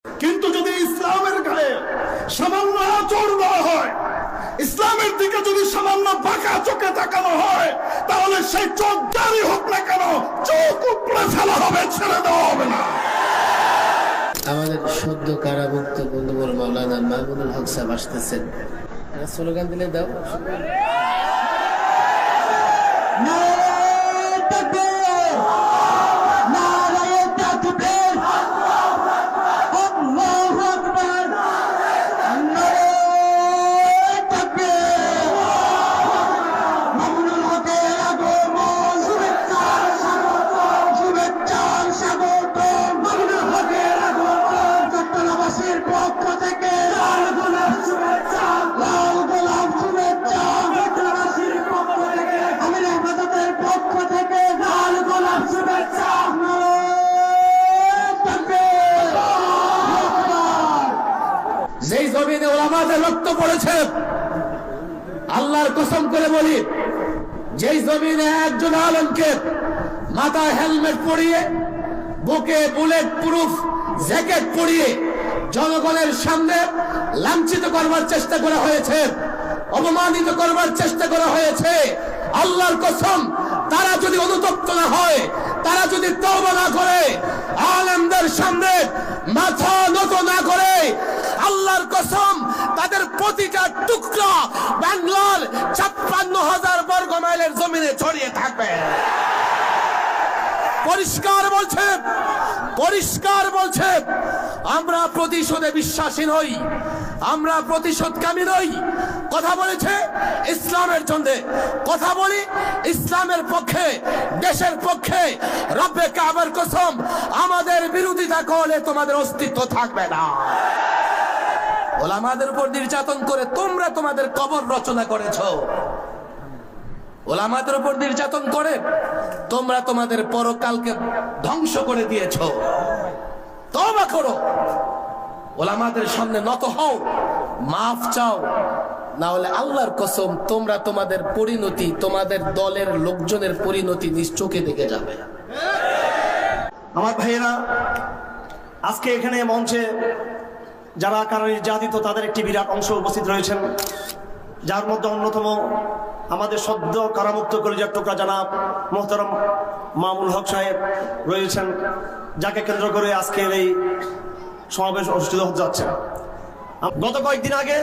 কিন্তু যদি ইসলামের গায়ে সামান্য আঁচড় দেওয়া হয়, ইসলামের দিকে যদি সামান্য বাঁকা চোখে তাকানো হয়, তাহলে সেই চোখ যারই হোক না কেন চোখ উপড়ে ফেলা হবে, ছেড়ে দেওয়া হবে না। আমাদের সদ্য কারামুক্ত বন্ধুবর মাওলানা মামুনুল হক সাহেব আসতেছেন, স্লোগান দিলে দাও। যেই জমিনে ওলামাদের রক্ত পড়েছে, আল্লাহর কসম করে বলি, যেই জমিনে একজন আলেমকে মাথায় হেলমেট পরিয়ে, বুকে বুলেট প্রুফ জ্যাকেট পরিয়ে জনগণের সামনে লাঞ্ছিত করবার চেষ্টা করা হয়েছে, অপমানিত করবার চেষ্টা করা হয়েছে, আল্লাহর কসম তারা যদি অনুতপ্ত না হয়, তারা যদি তওবা না করে, আলেমদের সামনে মাথা নত না করে, আল্লাহর কসম তাদের প্রতিটা টুকরা বাংলার ৫৬,০০০ বর্গ মাইলের জমিনে ছড়িয়ে থাকবে। পরিষ্কার বলছে আমরা প্রতিশোধে বিশ্বাসী নই, আমরা প্রতিশোধকামী নই। কথা বলেছে ইসলামের জন্য, কথা বলি ইসলামের পক্ষে, দেশের পক্ষে। রব্বে কাবার কসম, আমাদের বিরোধিতা করলে তোমাদের অস্তিত্ব থাকবে না। ওলামাদের উপর নির্যাতন করে তোমরা তোমাদের কবর রচনা করেছো, ওলামাদের উপর নির্যাতন করে তোমরা তোমাদের পরকালকে ধ্বংস করে দিয়েছো। তওবা করো, ওলামাদের সামনে নত হও, মাফ চাও, না হলে আল্লাহর কসম তোমরা তোমাদের পরিণতি, তোমাদের দলের লোকজনের পরিণতি নিজ চোখে দেখে যাবে। আমার ভাইয়েরা, আজকে এখানে মঞ্চে যারা কারা নির্যাতিত তাদের একটি বিরাট অংশ উপস্থিত রয়েছেন, যার মধ্যে অন্যতম আমাদের সদ্য কারামুক্ত কলিজার টুকরা জনাব মোহতারাম মামুনুল হক সাহেব রয়েছেন, যাকে কেন্দ্র করে আজকের এই সমাবেশ অনুষ্ঠিত হতে যাচ্ছে। গত কয়েকদিন আগে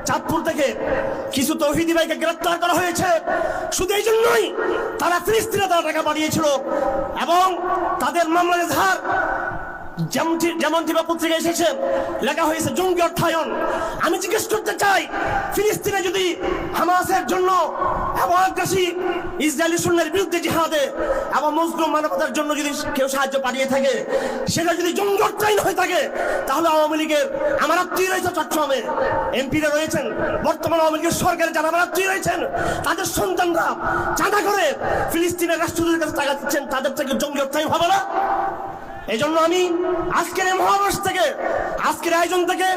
চাঁদপুর থেকে কিছু তৌহিদি ভাইকে গ্রেফতার করা হয়েছে, শুধু এই জন্যই তারা ফিলিস্তিনে তারা টাকা পাঠিয়েছিল এবং তাদের মামলার এজাহার যেমনটি পত্রিকা এসেছে লেখা হয়েছে জঙ্গি অর্থায়ন। আমি জিজ্ঞেস করতে চাই, ফিলিস্তিনে যদি হামাসের জন্য এবং আগ্রাসী ইসরায়েলি সৈন্যের বিরুদ্ধে জিহাদে এবং মুসলিম মানবতার জন্য যদি কেউ সাহায্য পাঠিয়ে থাকে, সেটা যদি জঙ্গি অর্থায়ন হয়ে থাকে, তাহলে আওয়ামী লীগের আমার আত্মীয় রয়েছে চট্টগ্রামে, এমপিরা রয়েছেন, বর্তমান আওয়ামী লীগের সরকারের যারা আমার আত্মীয় রয়েছেন, তাদের সন্তানরা চাঁদা করে ফিলিস্তিনের রাষ্ট্রদূতের কাছে টাকা দিচ্ছেন, তাদের থেকে জঙ্গি অর্থায়ন হবে না? এই জন্য আমি আজকের এই মহাবাস থেকে, আজকের আয়োজন থেকে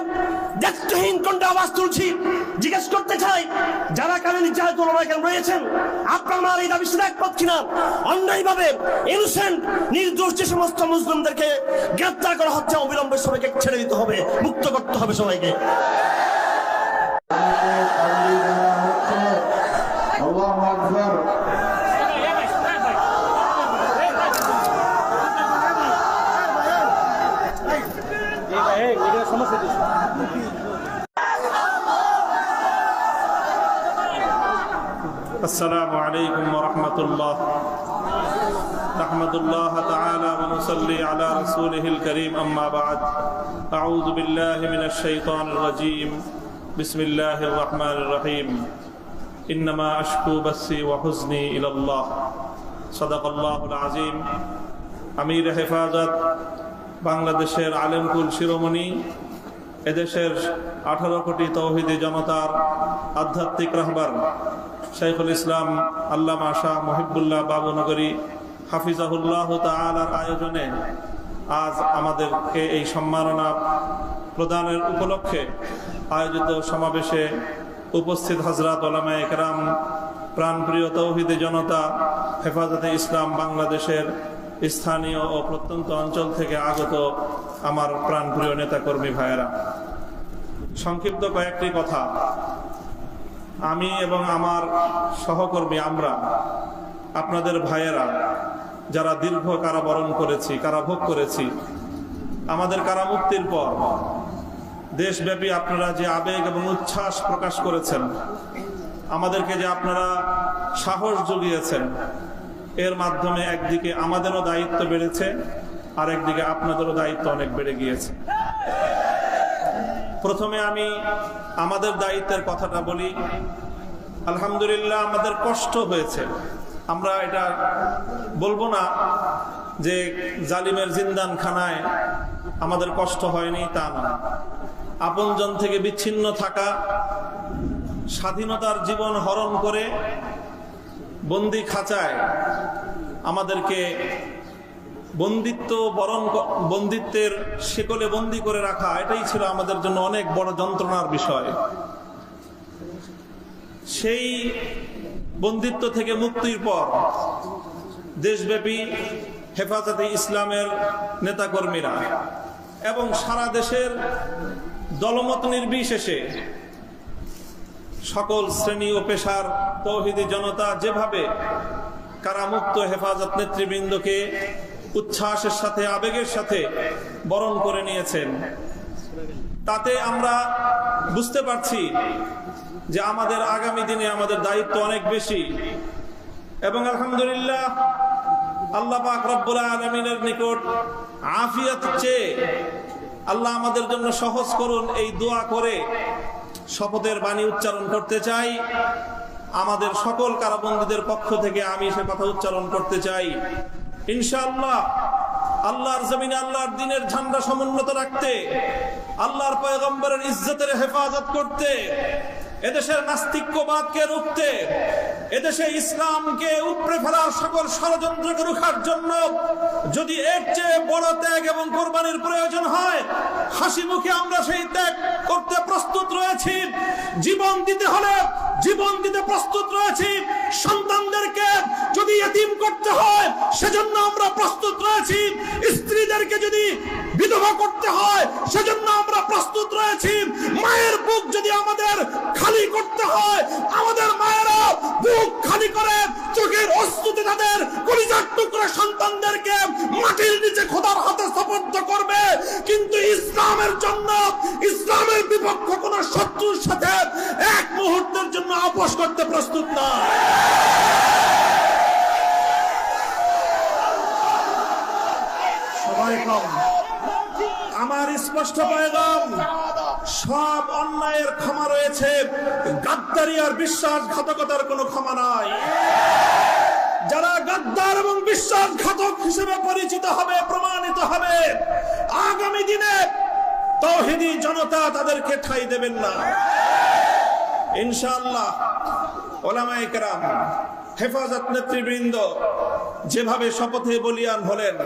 দায়িত্বহীন কণ্ঠে আওয়াজ তুলছি, জিজ্ঞেস করতে চাই, যারা কারণে নির্যাতিত রয়েছেন, আপনারা এই দাবি শুধু একমত কিনা? অন্যায়ভাবে ইনোসেন্ট নির্দোষ যে সমস্ত মুসলিমদেরকে গ্রেফতার করা হচ্ছে, অবিলম্বে সবাইকে ছেড়ে দিতে হবে, মুক্ত করতে হবে সবাইকে। আল্লাহু আকবার। السلام عليكم ورحمة الله. نحمد الله تعالى ونصلي على رسوله الكريم. أما بعد، أعوذ بالله من الشيطان الرجيم. بسم الله الرحمن الرحيم. إنما أشكو بثي وحزني إلى الله. صدق الله العظيم. أمير হেফাজত, বাংলাদেশের আলেমকুল শিরোমণি, এদেশের 18 কোটি তৌহিদি জনতার আধ্যাত্মিক রাহবার শাইখুল ইসলাম আল্লামা শাহ মুহিবুল্লাহ বাবুনগরী হাফিজাহুল্লাহ তাআলার আয়োজনে আজ আমাদেরকে এই সম্মাননা প্রদানের উপলক্ষে আয়োজিত সমাবেশে উপস্থিত হযরত উলামায়ে কেরাম, প্রাণপ্রিয় তৌহিদি জনতা, হেফাজতে ইসলাম বাংলাদেশের স্থানীয় ও প্রত্যন্ত অঞ্চল থেকে আগত আমার প্রাণপ্রিয় নেতাকর্মী ভাইয়েরা, সংক্ষিপ্ত কয়েকটি কথা। আমি এবং আমার সহকর্মী, আমরা আপনাদের ভাইয়েরা যারা দীর্ঘ কারাবরণ করেছি, কারাভোগ করেছি, আমাদের কারামুক্তির পর দেশব্যাপী আপনারা যে আবেগ এবং উচ্ছ্বাস প্রকাশ করেছেন, আমাদেরকে যে আপনারা সাহস জুগিয়েছেন, এর মাধ্যমে একদিকে আমাদেরও দায়িত্ব বেড়েছে, আর একদিকে আপনাদেরও দায়িত্ব অনেক বেড়ে গিয়েছে। প্রথমে আমি আমাদের দায়িত্বের কথাটা বলি। আলহামদুলিল্লাহ, আমাদের কষ্ট হয়েছে। আমরা এটা বলবো না যে জালিমের জিন্দানখানায় আমাদের কষ্ট হয়নি, তা না। আপনজন থেকে বিচ্ছিন্ন থাকা, স্বাধীনতার জীবন হরণ করে বন্দি খাঁচায় আমাদেরকে বন্দিত্বের শিকলে বন্দি করে রাখা, এটাই ছিল আমাদের জন্য অনেক বড় যন্ত্রণার বিষয়। সেই বন্দিত্ব থেকে মুক্তির পর দেশব্যাপী হেফাজতে ইসলামের নেতাকর্মীরা এবং সারা দেশের দলমত নির্বিশেষে সকল শ্রেণী ও পেশার তৌহিদি জনতা যেভাবে কারামুক্ত হেফাজত নেতৃবৃন্দকে উচ্ছ্বাসের সাথে, আবেগের সাথে বরণ করে নিয়েছেন, তাতে আমরা বুঝতে পারছি যে আমাদের আগামী দিনে আমাদের দায়িত্ব অনেক বেশি। এবং আলহামদুলিল্লাহ, আল্লাহ পাক রব্বুল আলামিনের নিকট আফিয়াত চেয়ে আল্লাহ আমাদের জন্য সহজ করুন, এই দোয়া করে শপথের বাণী উচ্চারণ করতে চাই। আমাদের সকল কারাবন্দীদের পক্ষ থেকে আমি সে কথা উচ্চারণ করতে চাই। ইনশাআল্লাহ আল্লাহর জমিনে আল্লাহর দ্বীনের ঝান্ডা সমুন্নত রাখতে, আল্লাহর পয়গম্বরের ইজ্জতের হেফাজত করতে, এদেশের নাস্তিক্যবাদকে রুখতে, এদেশে ইসলামকে উপড়ে ফেলার সকল ষড়যন্ত্রকে রুখার জন্য যদি এর চেয়ে বড় ত্যাগ এবং কোরবানির প্রয়োজন হয়, হাসি মুখে আমরা সেই ত্যাগ করতে প্রস্তুত রয়েছি। জীবন দিতে হলে জীবন দিতে প্রস্তুত রয়েছি। সন্তানদেরকে যদি এতিম করতে হয়, সেজন্য আমরা প্রস্তুত রয়েছি। স্ত্রীদেরকে যদি বিধবা করতে হয়, সেজন্য আমরা প্রস্তুত রয়েছি। মায়ের বুক যদি আমাদের খালি করতে হয়, আমাদের মায়েরা বুক খালি করে চোখের অশ্রুতে তাদের কলিজার টুকরা সন্তানদেরকে মাটির নিচে খোদার হাতে সুপর্দ করবে। কিন্তু ইসলামের জন্য, ইসলামের বিপক্ষ কোন শত্রুর সাথে এক মুহূর্তের জন্য আপোষ করতে প্রস্তুত না। সবাই কম, আমার স্পষ্ট পয়গাম, সব অন্যায়ের ক্ষমা রয়েছে, গাদ্দারি আর বিশ্বাসঘাতকতার কোনো ক্ষমা নাই। যারা গাদ্দার এবং বিশ্বাসঘাতক হিসেবে পরিচিত হবে, প্রমাণিত হবে, আগামী দিনে তাওহীদি জনতা তাদেরকে ঠাঁই দেবেন না ইনশাআল্লাহ। ওলামায়ে কেরাম, হেফাজত নেতৃবৃন্দ যেভাবে শপথে বলিয়ান হলেন,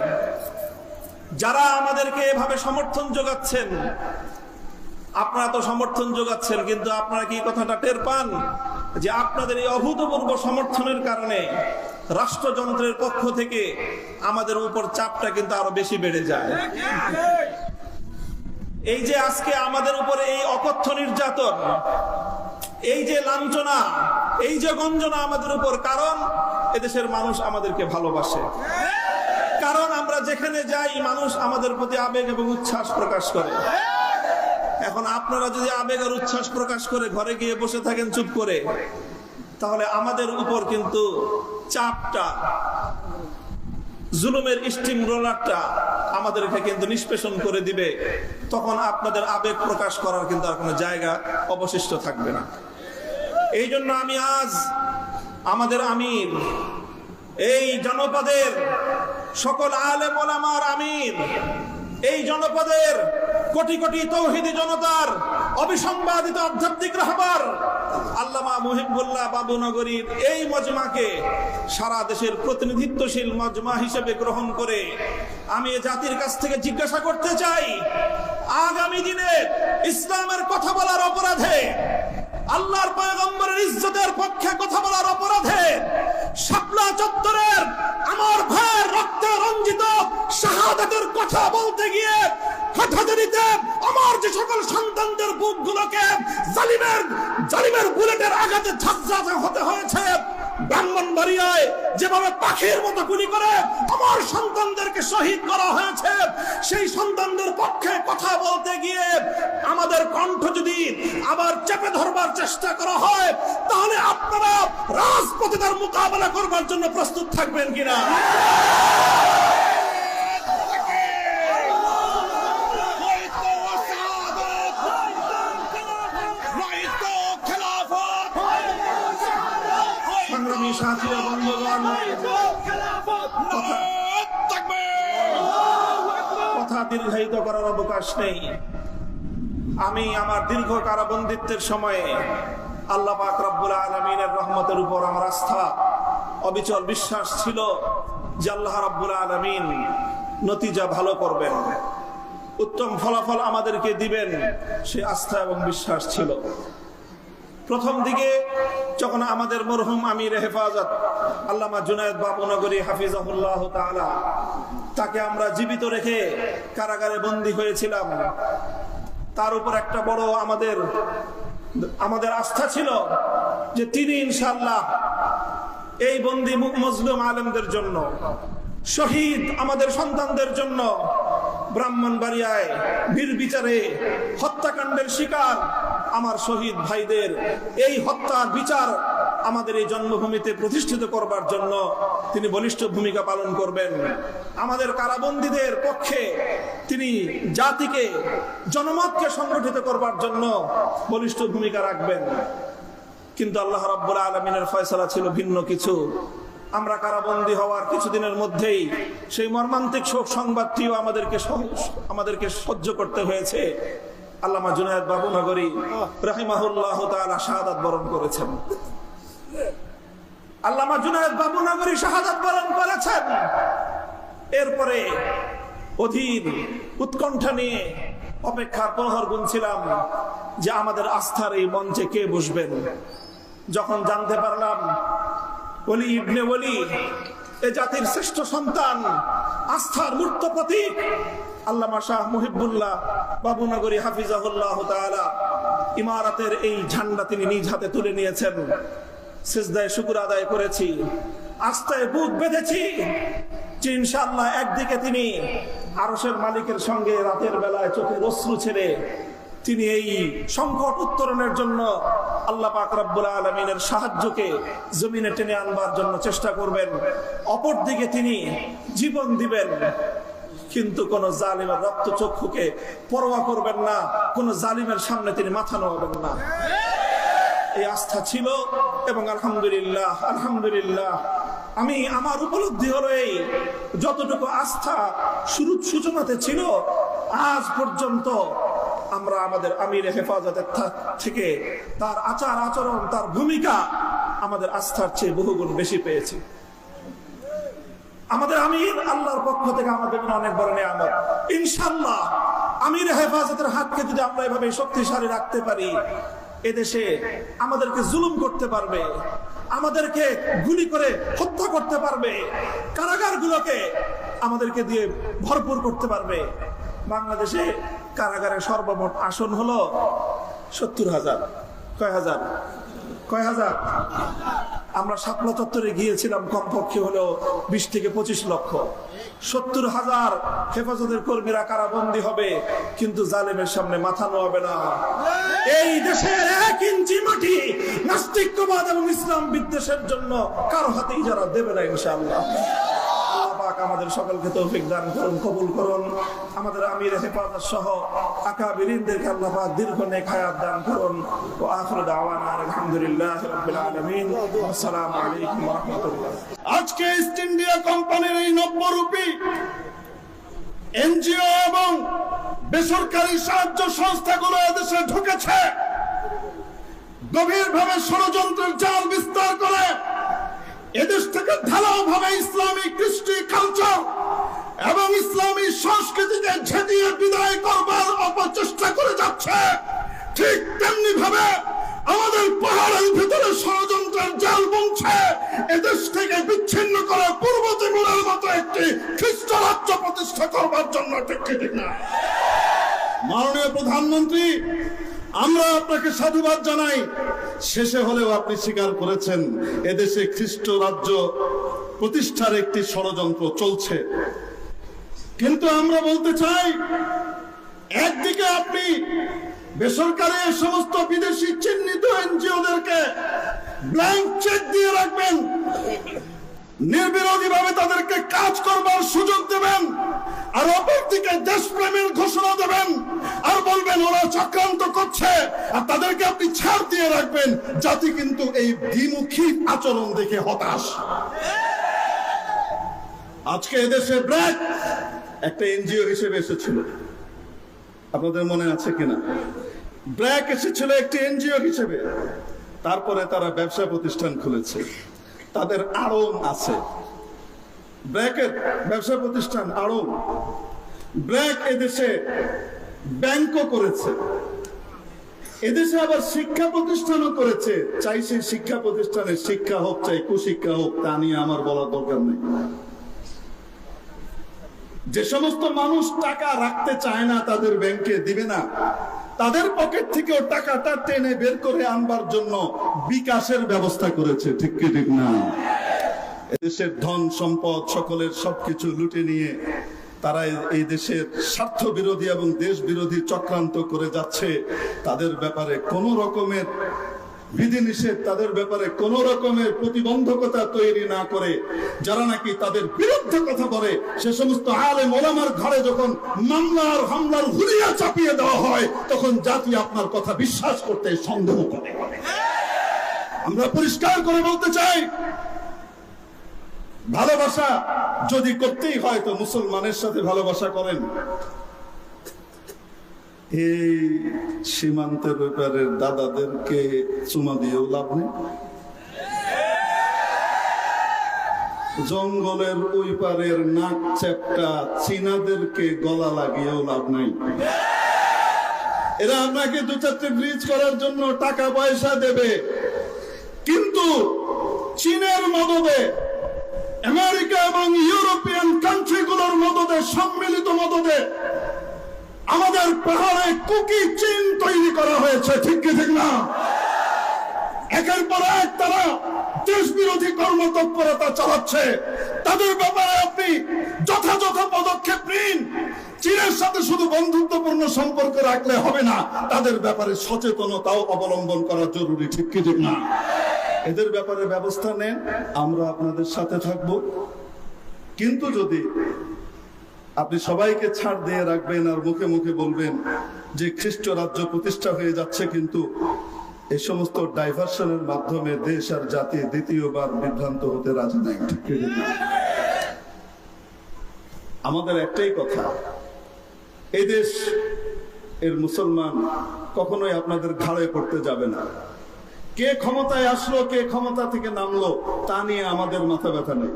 যারা আমাদেরকে এভাবে সমর্থন যোগাচ্ছেন, আপনারা তো সমর্থন যোগাচ্ছেন, কিন্তু আপনারা কি কথাটা টের পান যে আপনাদের এই অভূতপূর্ব সমর্থনের কারণে রাষ্ট্রযন্ত্রের পক্ষ থেকে আমাদের উপর চাপটা কিন্তু আরো বেশি বেড়ে যায়। এই যে আজকে আমাদের উপরে এই অকথ্য নির্যাতন, এই যে লাঞ্ছনা, এই যে গঞ্জনা আমাদের উপর, কারণ এদেশের মানুষ আমাদেরকে ভালোবাসে, কারণ আমরা যেখানে যাই মানুষ আমাদের প্রতি আবেগ এবং উচ্ছ্বাস প্রকাশ করে। এখন আপনারা যদি আবেগ আর উচ্ছ্বাস প্রকাশ করে ঘরে গিয়ে বসে থাকেন চুপ করে, তাহলে আমাদের উপর কিন্তু চাপটা, জুলুমের স্টিম রোলারটা আমাদেরকে কিন্তু নিষ্পেষণ করে দিবে। তখন আপনাদের আবেগ প্রকাশ করার কিন্তু আর কোনো জায়গা অবশিষ্ট থাকবে না। এই জন্য আমি আজ আমাদের আমির, এই জনপদের সকল আলেম ওলামার আমির, এই জনপদের কোটি কোটি তাওহীদি জনতার অবিসংবাদিত আধ্যাত্মিক রাহবার আল্লামা মুহিবুল্লাহ বাবুনগরীর এই মজমাকে সারা দেশের প্রতিনিধিত্বশীল মজমা হিসেবে গ্রহণ করে আমি জাতির কাছ থেকে জিজ্ঞাসা করতে চাই, আগামী দিনে ইসলামের কথা বলার অপরাধে, আল্লাহর পয়গম্বরের ইজ্জতের পক্ষে কথা বলার অপরাধে শাপলা চত্বরের আমার ভাইয়ের রক্তে রঞ্জিত শাহাদাতের কথা বলতে গিয়ে হাটহাজারীতে আমার যে সকল সন্তানদের বুকগুলোকে জালিমের বুলেটের আঘাতে ঝাঁঝরা হতে হয়েছে, ব্রাহ্মণবাড়িয়ায় যেভাবে পাখির মতো গুলি করে আমার সন্তানদেরকে শহীদ করা হয়েছে, সেই সন্তানদের পক্ষে কথা বলতে গিয়ে আমাদের কণ্ঠ যদি আবার চেপে ধরবার চেষ্টা করা হয়, তাহলে আপনারা রাজপথে তার মোকাবেলা করবার জন্য প্রস্তুত থাকবেন কিনা? সংগ্রামী সাথী ও বন্ধুগণ, কথা দীর্ঘায়িত করার অবকাশ নেই। আমি আমার দীর্ঘ কারাবন্দিত্বের সময়ে আল্লাহ পাক রব্বুল আলামিনের রহমতের উপর আমার আস্থা, অবিচল বিশ্বাস ছিল যে আল্লাহ রব্বুল আলামিন নতিজা ভালো করবেন, উত্তম ফলাফল আমাদেরকে দিবেন, সে আস্থা এবং বিশ্বাস ছিল। প্রথম দিকে যখন আমাদের মরহুম আমির হেফাজত আল্লামা জুনায়েদ বাবুনগরী হাফিজাহুল্লাহ তাআলা, তাকে আমরা জীবিত রেখে কারাগারে বন্দী হয়েছিলাম, তার উপর একটা বড় আমাদের আস্থা ছিল যে তিনি ইনশাআল্লাহ এই বন্দী মজলুম আলেমদের জন্য, শহীদ আমাদের সন্তানদের জন্য, ব্রাহ্মণবাড়িয়ায় বীর বিচারে হত্যাকাণ্ডের শিকার আমার শহীদ ভাইদের এই হত্যার বিচার আমাদের এই জন্মভূমিতে প্রতিষ্ঠিত করবার জন্য তিনি বলিষ্ঠ ভূমিকা পালন করবেন। আমাদের কারাবন্দীদের পক্ষে তিনি জাতিকে, জনমতকে সংগঠিত করবার জন্য বলিষ্ঠ ভূমিকা রাখবেন। কিন্তু আল্লাহ রাব্বুল আলামিনের ফয়সালা ছিল ভিন্ন কিছু। আমরা কারাবন্দী হওয়ার কিছুদিনের মধ্যেই সেই মর্মান্তিক শোক সংবাদটিও আমাদেরকে সহ্য করতে হয়েছে। আল্লামা জুনায়েদ বাবুনগরী রাহিমাহুল্লাহ তাআলা শাহাদাত বরণ করেছেন। আল্লামা জুনায়েদ বাবুনগরী শাহাদাত বরণ করেছেন। এরপরে অধীর উৎকণ্ঠা নিয়ে অপেক্ষার প্রহর গুনছিলাম যে আমাদের আস্থার এই মঞ্চে কে বসবেন। যখন জানতে পারলাম ওলি ইবনে ওলি, এ জাতির শ্রেষ্ঠ সন্তান, আস্থার মূর্ত প্রতীক আল্লামা শাহ মুহিবুল্লাহ বাবুনগরী হাফিজাহুল্লাহ তাআলা ইমারতের এই ঝান্ডা তিনি নিজ হাতে তুলে নিয়েছেন, সিজদায় শুকর আদায় করেছি, আস্থায় বুক বেঁধেছি যে ইনশাআল্লাহ একদিকে তিনি আরশের মালিকের সঙ্গে রাতের বেলায় চোখে অশ্রু ছেড়ে তিনি এই সংকট উত্তরণের জন্য আল্লাহ পাক রব্বুল আলামিনের সাহায্যকে জমিনে টেনে আনবার জন্য চেষ্টা করবেন, অপরদিকে তিনি জীবন দিবেন, কিন্তু কোন জালিমের রক্ত চক্ষুকে পরোয়া করবেন না, কোন জালিমের সামনে তিনি মাথা নোয়াবেন না। এই আস্থা ছিল এবং আলহামদুলিল্লাহ আমার উপলব্ধি হলো এই যতটুকু আস্থা সূচনাতে ছিল, আজ পর্যন্ত আমরা আমাদের আমির হেফাজতের থেকে তার আচার আচরণ, তার ভূমিকা আমাদের আস্থার চেয়ে বহুগুণ বেশি পেয়েছি। আমাদের আমির আল্লাহর পক্ষ থেকে আমাদের জন্য অনেক বড় নিয়ামত। ইনশাআল্লাহ আমির হেফাজতের হাতকে যদি আমরা এভাবে শক্তিশালী রাখতে পারি, এদেশে আমাদেরকে জুলুম করতে পারবে, আমাদেরকে গুলি করে হত্যা করতে পারবে, কারাগারগুলোকে আমাদেরকে দিয়ে ভরপুর করতে পারবে। বাংলাদেশে কারাগারের সর্বমোট আসন হলো ৭০,০০০। কয় হাজার? আমরা শাপলা চত্বরে গিয়েছিলাম, কমপক্ষে হলো ২০ থেকে ২৫ লক্ষ। ৭০,০০০ হেফাজতের কর্মীরা কারাবন্দী হবে, কিন্তু জালেমের সামনে মাথা নোয়াবে না। এই দেশের ১ ইঞ্চি মাটি নাস্তিক্যবাদ এবং ইসলাম বিদ্বেষের জন্য কারো হাতে ইজারা দেবে না ইনশাআল্লাহ। আমাদের সকলকে তৌফিক দান করুন, কবুল করুন। আমাদের আমির হেফাজত সহ আকাবিরিনদেরকে আল্লাহ পাক দীর্ঘ নেক হায়াত দান করুন। ওয়া আখিরু দাওয়ানা আলহামদুলিল্লাহি রাব্বিল আলামিন। আসসালামু আলাইকুম ওয়া রাহমাতুল্লাহ। আজকে ইস্ট ইন্ডিয়া কোম্পানির এই ৯০ রূপী এনজিও এবং বেসরকারি সাহায্য সংস্থাগুলো এদেশে ঢুকেছে, গভীরভাবে ষড়যন্ত্রের জাল বিস্তার করে এদেশ থেকে ঢালাও ভাবে ইসলামিক কৃষ্টি কালচার এবং ইসলামী সংস্কৃতিকে ঝেঁটিয়ে বিদায় করবার অপচেষ্টা করে যাচ্ছে। ঠিক তেমনি ভাবে আমাদের পাহাড়ের ভিতরে ষড়যন্ত্রের জাল বুনছে এদেশ থেকে বিচ্ছিন্ন করে পূর্ব তিমুরের মতো একটি খ্রিস্ট রাজ্য প্রতিষ্ঠা করবার জন্য। ঠিক না? মাননীয় প্রধানমন্ত্রী, আমরা আপনাকে সাধুবাদ জানাই। শেষে হলেও আপনি স্বীকার করেছেন এদেশে খ্রিস্ট রাজ্য প্রতিষ্ঠার একটি ষড়যন্ত্র চলছে। কিন্তু আমরা বলতে চাই, একদিকে আপনি বেসরকারি সমস্ত বিদেশি চিহ্নিত এনজিওদেরকে ব্ল্যাঙ্ক চেক দিয়ে রাখবেন, নির্বিরোধী ভাবে তাদেরকে কাজ করবার সুযোগ দেবেন, আর অপরদিকে দেশপ্রেমের ঘোষণা দেবেন আর বলবেন ওরা চক্রান্ত করছে, আর তাদেরকে আপনি ছাড় দিয়ে রাখবেন। জাতি কিন্তু এই দ্বিমুখী আচরণ দেখে হতাশ। আজকে এদেশে ব্র্যাক একটা এনজিও হিসেবে এসেছিল, আপনাদের মনে আছে কিনা? ব্র্যাক এসেছিল একটি এনজিও হিসেবে, তারপরে তারা ব্যবসা প্রতিষ্ঠান খুলেছে, তাদের আড়ং আছে। ব্র্যাকের ব্যবসা প্রতিষ্ঠান আড়ং। ব্র্যাক এদেশে ব্যাংকও করেছে, এদেশে আবার শিক্ষা প্রতিষ্ঠানও করেছে। চাই সেই শিক্ষা প্রতিষ্ঠানের শিক্ষা হোক, চাই কুশিক্ষা হোক, তা নিয়ে আমার বলার দরকার নেই। যে সমস্ত মানুষ টাকা রাখতে চায় না, তাদের ব্যাংকে দিবে না, তাদের পকেট থেকেও টাকাটা টেনে বের করে আনবার জন্য বিকাশের ব্যবস্থা করেছে। ঠিক কি ঠিক না? এদেশের ধন সম্পদ সকলের সবকিছু লুটে নিয়ে তারা এই দেশের স্বার্থ বিরোধী এবং দেশ বিরোধী চক্রান্ত করে যাচ্ছে। তাদের ব্যাপারে কোন রকমের বিধিনিষেধ, তাদের ব্যাপারে কোন রকমের প্রতিবন্ধকতা তৈরি না করে যারা নাকি তাদের বিরুদ্ধে কথা বলে, সে সমস্ত আলেম ওলামার ঘরে যখন মামলার হামলার হুলিয়া চাপিয়ে দেওয়া হয়, তখন জাতি আপনার কথা বিশ্বাস করতে সন্দেহ করে। আমরা পরিষ্কার করে বলতে চাই, ভালোবাসা যদি করতেই হয় তো মুসলমানের সাথে ভালোবাসা করেন। এই সীমান্তের ব্যাপারের দাদাদেরকে চুমা দিয়েও লাভ নেই, জঙ্গলের ওই পারের নাক চ্যাপটা চীনাদেরকে গলা লাগিয়েও লাভ নাই। এরা আপনাকে দু চারটে ব্রিজ করার জন্য টাকা পয়সা দেবে, কিন্তু চীনের মদদে, আমেরিকা এবং ইউরোপিয়ান কান্ট্রিগুলোর মদদে, সম্মিলিত মদদে আমাদের পাহাড়ে কুকি চীন তৈরি করা হয়েছে। ঠিক কি ঠিক না? একের পর এক তারা দেশ বিরোধী কর্মতৎপরতা চালাচ্ছে। তাদের ব্যাপারে আপনি যথাযথ পদক্ষেপ নিন। চীনের সাথে শুধু বন্ধুত্বপূর্ণ সম্পর্ক রাখলে হবে না, তাদের ব্যাপারে সচেতনতাও অবলম্বন করা জরুরি। ঠিক কি ঠিক না? এদের ব্যাপারে ব্যবস্থা নেন, আমরা আপনাদের সাথে থাকব। কিন্তু যদি আপনি সবাইকে ছাড় দিয়ে রাখবেন আর মুখে মুখে বলবেন যে খ্রিস্ট রাজ্য প্রতিষ্ঠা হয়ে যাচ্ছে, কিন্তু এই সমস্ত ডাইভার্সনের মাধ্যমে দেশ আর জাতি দ্বিতীয়বার বিভ্রান্ত হতে রাজি নাই। আমাদের একটাই কথা, এই দেশ এর মুসলমান কখনোই আপনাদের ঘাড়ে পড়তে যাবে না। কে ক্ষমতায় আসলো, কে ক্ষমতা থেকে নামলো, তা নিয়ে আমাদের মাথা ব্যথা নেই,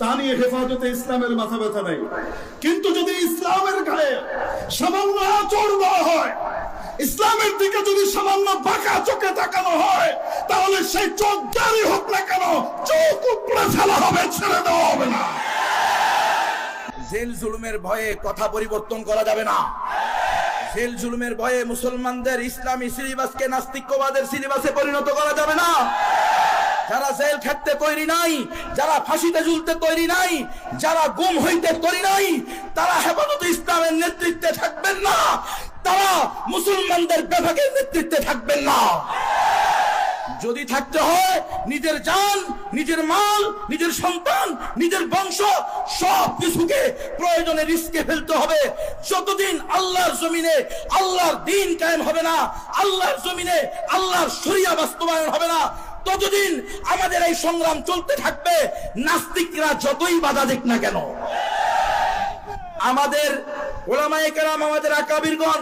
তা নিয়ে হেফাজতে ইসলামের মাথা ব্যথা নেই। কিন্তু যদি ইসলামের গায়ে সামান্য আঁচড় দেওয়া হয়, ইসলামের দিকে যদি সামান্য বাঁকা চোখে তাকানো হয়, তাহলে সেই চোখ যারই হোক না কেন চোখ উপড়ে ফেলা হবে, ছেড়ে দেওয়া হবে না। জেল জুলুমের ভয়ে কথা পরিবর্তন করা যাবে না। জেল জুলুমের ভয়ে মুসলমানদের ইসলামী সিলেবাসকে নাস্তিক্যবাদের সিলেবাসে পরিণত করা যাবে না। যারা জেল খাটতে তৈরি নাই, যারা ফাঁসিতে ঝুলতে তৈরি নাই, যারা গুম হইতে তৈরি নাই, তারা হেফাজতে ইসলামের নেতৃত্বে থাকবেন না, তারা মুসলমানদের বিভাগের নেতৃত্বে থাকবেন না। যদি থাকতে হয় নিজের জান, নিজের মাল, নিজের সন্তান, নিজের বংশ সব কিছুকে প্রয়োজনে রিস্কে ফেলতে হবে। যতদিন আল্লাহর জমিনে আল্লাহর দ্বীন কায়েম হবে না, আল্লাহর জমিনে আল্লাহর শরিয়া বাস্তবায়ন হবে না, ততদিন আমাদের এই সংগ্রাম চলতে থাকবে, নাস্তিকরা যতই বাধা দিক না কেন। আমাদের ওলামায়ে কেরাম, আমাদের আকাবিরগণ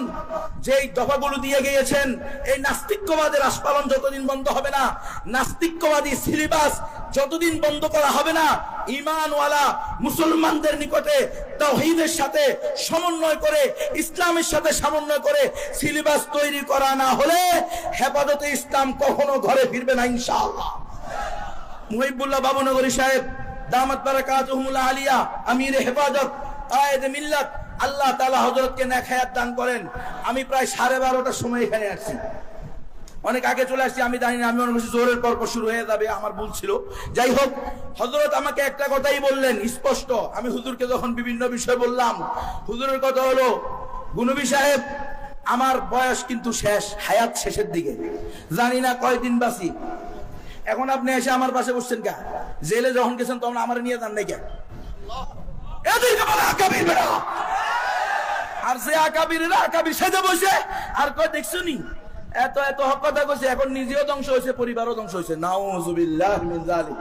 যেই দফাগুলো দিয়ে গিয়েছেন, এই নাস্তিক্যবাদের আস্ফালন যতদিন বন্ধ হবে না, নাস্তিক্যবাদী সিলেবাস যতদিন বন্ধ করা হবে না, ঈমানওয়ালা মুসলমানদের নিকটে তাওহীদের সাথে সমন্বয় করে, ইসলামের সাথে সমন্বয় করে সিলেবাস তৈরি করা না হলে হেফাজতে ইসলাম কখনো ঘরে ফিরবে না ইনশাআল্লাহ। মুহিবুল্লাহ বাবুনগরী সাহেব দামাত বারাকাতুহুল আলিয়া, আমির হেফাজত, কায়েদ মিল্লাত, আল্লাহ তাআলা হযরতকে নেক হায়াত দান করেন। আমি প্রায় 12:30টার সময় এখানে আসছি, অনেক আগে চলে আসছি, আমি জানি না, আমি মনে করছি জোরের পর্ব শুরু হয়ে যাবে, আমার ভুল ছিল। যাই হোক, হযরত আমাকে একটা কথাই বললেন স্পষ্ট। আমি হুজুরকে যখন বিভিন্ন বিষয় বললাম, হুজুরের কথা হলো, গুনবী সাহেব আমার বয়স কিন্তু শেষ, হায়াত শেষের দিকে, জানি না কয়দিন বাঁচি। এখন আপনি এসে আমার পাশে বসছেন কে? জেলে যখন গেছেন তখন আমার নিয়ে যান নাই কে? এদেরকে বলে আকাবির বেটা। আর যে আকাবিরেরা আকাবির সেজে বসে আর কয় দেখছো নি এত এত হক কথা কইছে, এখন নিজেও ধ্বংস হয়েছে, পরিবারও ধ্বংস হয়েছে। নাউযুবিল্লাহ মিন যালিক।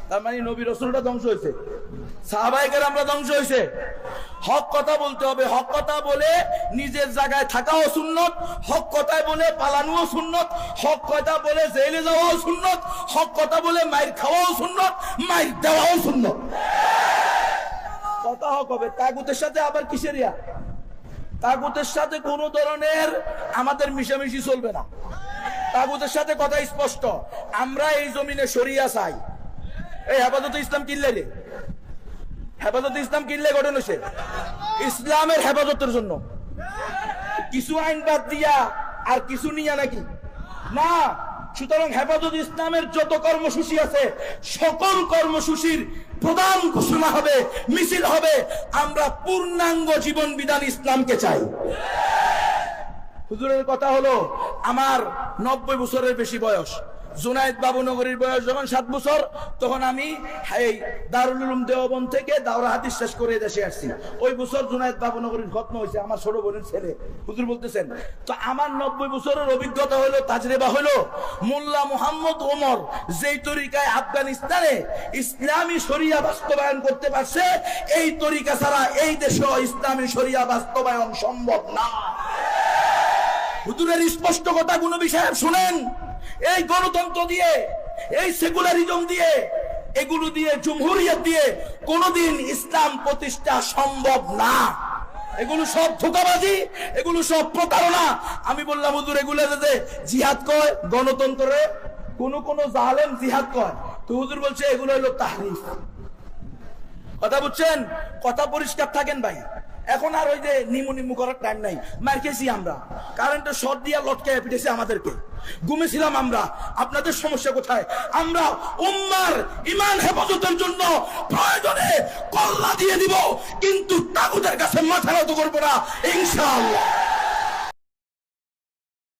তার মানে নবী রাসূলটা ধ্বংস হয়েছে, সাহাবায়ে কেরামরা ধ্বংস হয়েছে। হক কথা বলতে হবে, হক কথা বলে নিজের জায়গায় থাকাও সুন্নত, হক কথা বলে পালানোও সুন্নত, হক কথা বলে জেলে যাওয়াও সুন্নত, হক কথা বলে মাইর খাওয়াও সুন্নত, মাইর দেওয়াও সুন্নত। কথা হক হবে। তাগুতের সাথে আবার কিসের ইয়া? তাগুতের সাথে কোন ধরনের আমাদের মিশামিশি চলবে না। তাগুতের সাথে কথা স্পষ্ট, আমরা এই জমিনে শরিয়া চাই। এই হেফাজতে ইসলাম কিনলে রে, হেফাজতে ইসলাম কিনলে গঠন হয়েছে ইসলামের হেফাজতের জন্য। কিছু আইন বাদ দিয়া আর কিছু নিয়া নাকি না। সুতরাং হেফাজত ইসলামের যত কর্মসূচি আছে সকল কর্মসূচির প্রধান ঘোষণা হবে, মিছিল হবে, আমরা পূর্ণাঙ্গ জীবন বিধান ইসলামকে চাই। হুজুরের কথা হলো, আমার 90 বছরের বেশি বয়স। জুনায়েদ বাবুনগরীর বয়স যখন 7 বছর, তখন আমি এই দারুল উলুম দেওবন্দ থেকে দাওরা হাদিস শেষ করে দেশে আসছি। ওই বছর জুনায়েদ বাবুনগরীর খতম হয়েছে, আমার ছোট বোনের ছেলে। হুজুর বলতেছেন, তো আমার 90 বছরের অভিজ্ঞতা হলো, তাজরিবা হলো, মোল্লা মুহাম্মদ ওমর যেই তরিকায় আফগানিস্তানে ইসলামী শরিয়া বাস্তবায়ন করতে পারছে, এই তরিকা ছাড়া এই দেশে ইসলামী শরিয়া বাস্তবায়ন সম্ভব না। হুজুরের স্পষ্ট কথা গুনবী সাহেব শুনেন, এই গণতন্ত্র দিয়ে, এই সেকুলারিজম দিয়ে, এগুলো দিয়ে, জমহুরিয়ত দিয়ে কোনদিন ইসলাম প্রতিষ্ঠা সম্ভব না। এগুলো সব ধোঁকাবাজি, এগুলো সব প্রতারণা। আমি বললাম, হুজুর এগুলো যে জিহাদ কয় গণতন্ত্রে, কোন কোন জালেম জিহাদ কয়, তো হুজুর বলছে এগুলো হলো তাহরিফ। কথা বুঝছেন? কথা পরিষ্কার থাকেন ভাই। এখন আর ওই যে নিমু করার টাইম নাই। মার খেয়েছি আমরা, কারেন্টের শর্ট দিয়ে লটকায় পিটেছে আমাদেরকে, ঘুমেছিলাম আমরা। আপনাদের সমস্যা কোথায়? আমরা উম্মার ঈমান হেফাজতের জন্য প্রয়োজনে কল্লা দিয়ে দিব, কিন্তু তাগুতের কাছে মাথা নত করবো না ইনশাআল্লাহ।